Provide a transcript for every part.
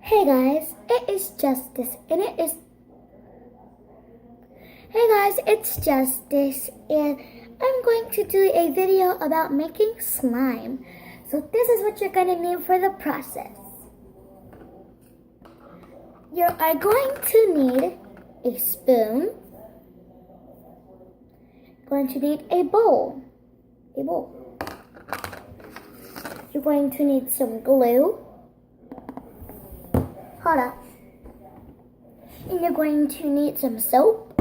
Hey guys, it is Justice, and it is. Hey guys, it's Justice, and I'm going to do a video about making slime. So this is what you're gonna need for the process. You are going to need a spoon. Going to need a bowl. You're going to need some glue. Hold up. And you're going to need some soap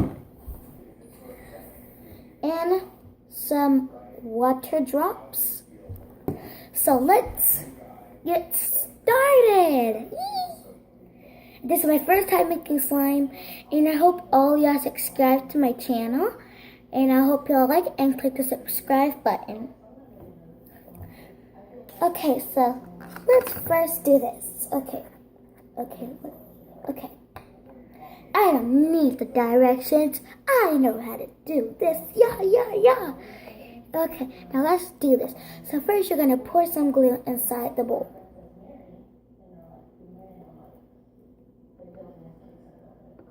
and some water drops. So let's get started. This is my first time making slime, and I hope all y'all subscribe to my channel, and I hope y'all like and click the subscribe button. Okay, so let's first do this. Okay. I don't need the directions. I know how to do this. Yeah. Okay, now let's do this. So first you're gonna pour some glue inside the bowl.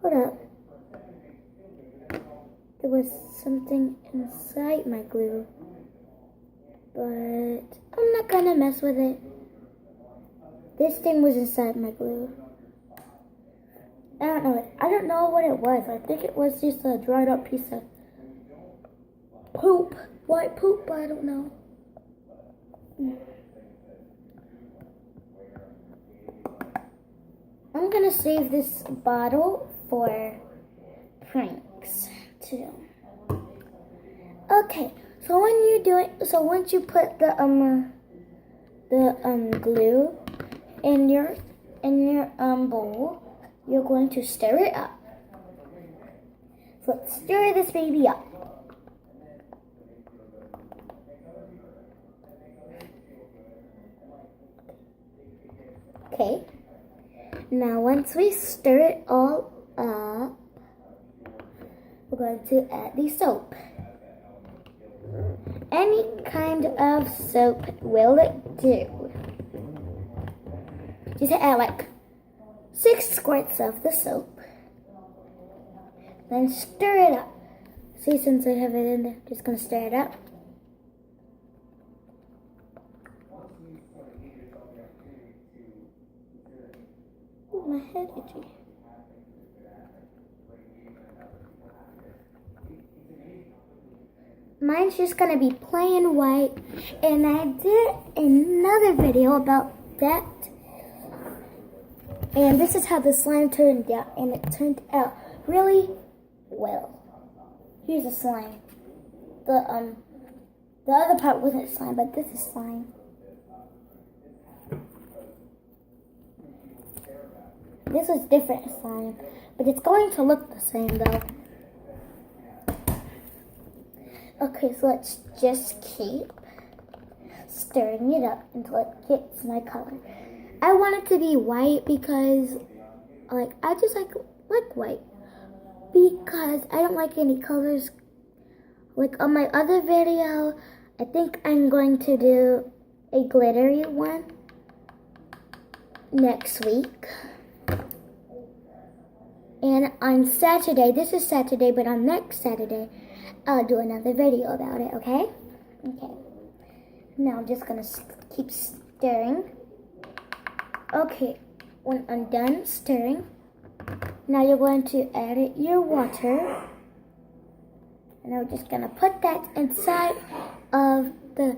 Hold up. There was something inside my glue, but I'm not gonna mess with it. This thing was inside my glue. I don't know what it was. I think it was just a dried up piece of poop. White poop, I don't know. I'm gonna save this bottle for pranks too. Okay, so once you put the glue in your bowl, you're going to stir it up. So let's stir this baby up. Okay. Now once we stir it all up, we're going to add the soap. Any kind of soap will do. Just add like 6 squirts of the soap. Then stir it up. See, since I have it in there, just gonna stir it up. Ooh, my head itchy. Mine's just gonna be plain white, and I did another video about that. And this is how the slime turned out, and it turned out really well. Here's the slime. The other part wasn't slime, but this is slime. This is different slime, but it's going to look the same though. Okay, so let's just keep stirring it up until it gets my color. I want it to be white because, I just like white. Because I don't like any colors. Like on my other video, I think I'm going to do a glittery one next week. And on Saturday, this is Saturday, but on next Saturday, I'll do another video about it, okay? Okay. Now I'm just gonna keep stirring. Okay, when I'm done stirring, now you're going to add your water. And I'm just gonna put that inside of the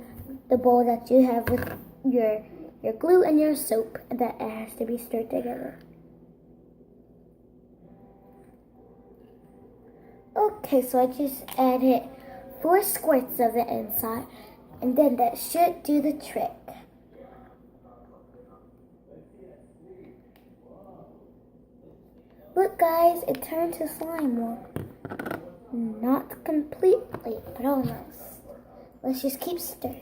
bowl that you have with your glue and your soap that has to be stirred together. Okay, so I just added 4 squirts of it inside, and then that should do the trick. Look guys, it turned to slime. Well, not completely, but almost. Let's just keep stirring.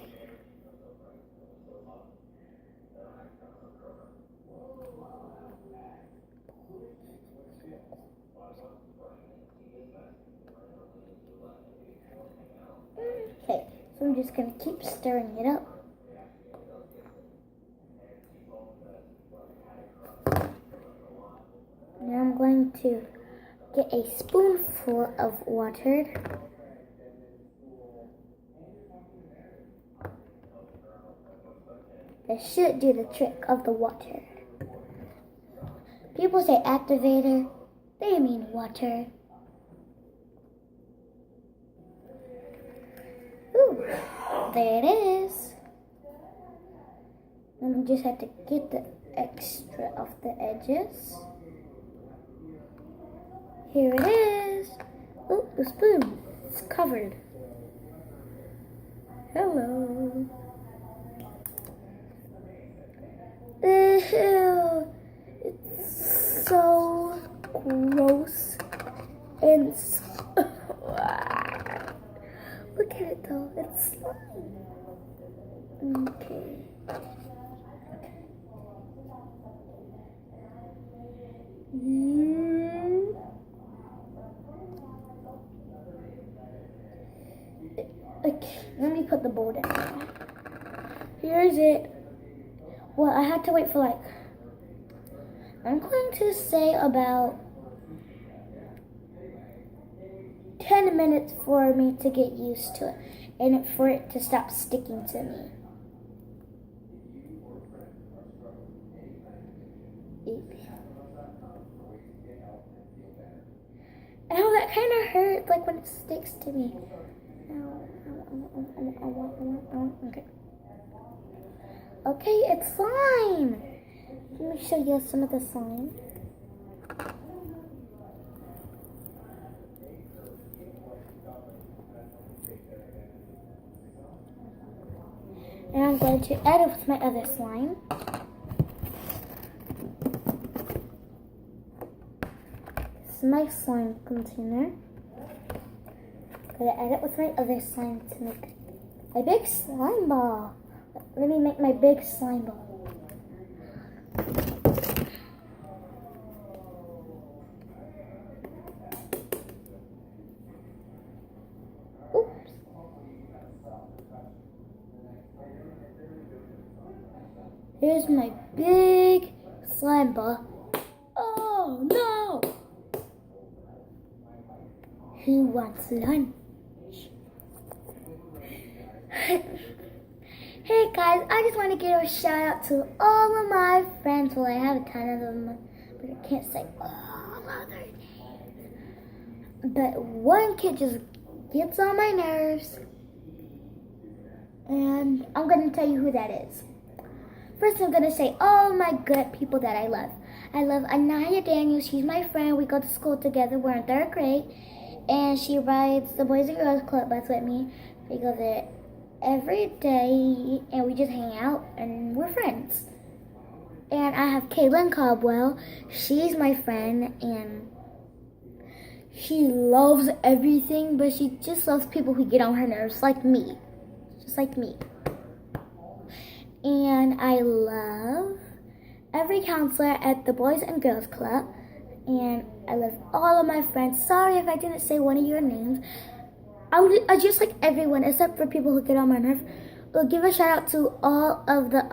Okay, so I'm just gonna keep stirring it up. going to get a spoonful of water. That should do the trick of the water. People say activator, they mean water. Ooh, there it is. And we just have to get the extra off the edges. Here it is. Oh, the spoon. It's covered. Hello. Ew. It's so gross and look at it though. It's slime. Okay. Okay, let me put the bowl down. Here's it. Well, I had to wait for like, I'm going to say about 10 minutes for me to get used to it and for it to stop sticking to me. Ow, that kind of hurt, like when it sticks to me. Okay. Okay, it's slime. Let me show you some of the slime. And I'm going to add it with my other slime. This is my slime container. I'm going to add it with my other slime to make a big slime ball. Let me make my big slime ball. Oops. Here's my big slime ball. Oh no! Who wants lunch? Hey guys, I just want to give a shout out to all of my friends. Well, I have a ton of them, but I can't say all of their names. But one kid just gets on my nerves, and I'm going to tell you who that is. First, I'm going to say all my good people that I love. I love Anaya Daniels. She's my friend. We go to school together. We're in 3rd grade, and she rides the Boys and Girls Club bus with me. We go there every day, and we just hang out, and we're friends. And I have Kaylin Cobwell. She's my friend, and she loves everything, but she just loves people who get on her nerves, like me. Just like me. And I love every counselor at the Boys and Girls Club, and I love all of my friends. Sorry if I didn't say one of your names. I just like everyone except for people who get on my nerves. We'll give a shout out to all of the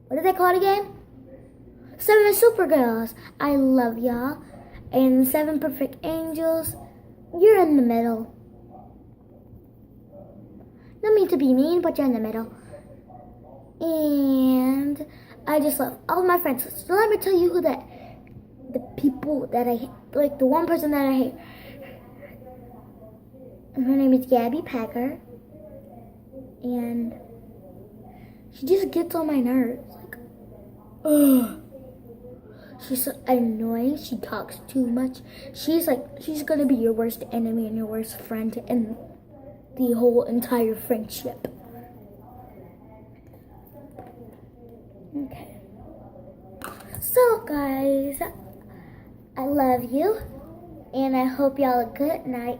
what are they called again? 7 Supergirls. I love y'all. And 7 Perfect Angels. You're in the middle. No mean to be mean, but you're in the middle. And I just love all my friends. So let me tell you who the people that I hate, like the one person that I hate. Her name is Gabby Packer, and she just gets on my nerves. Like, ugh. She's so annoying. She talks too much. She's gonna be your worst enemy and your worst friend in the whole entire friendship. Okay. So guys, I love you, and I hope y'all a good night.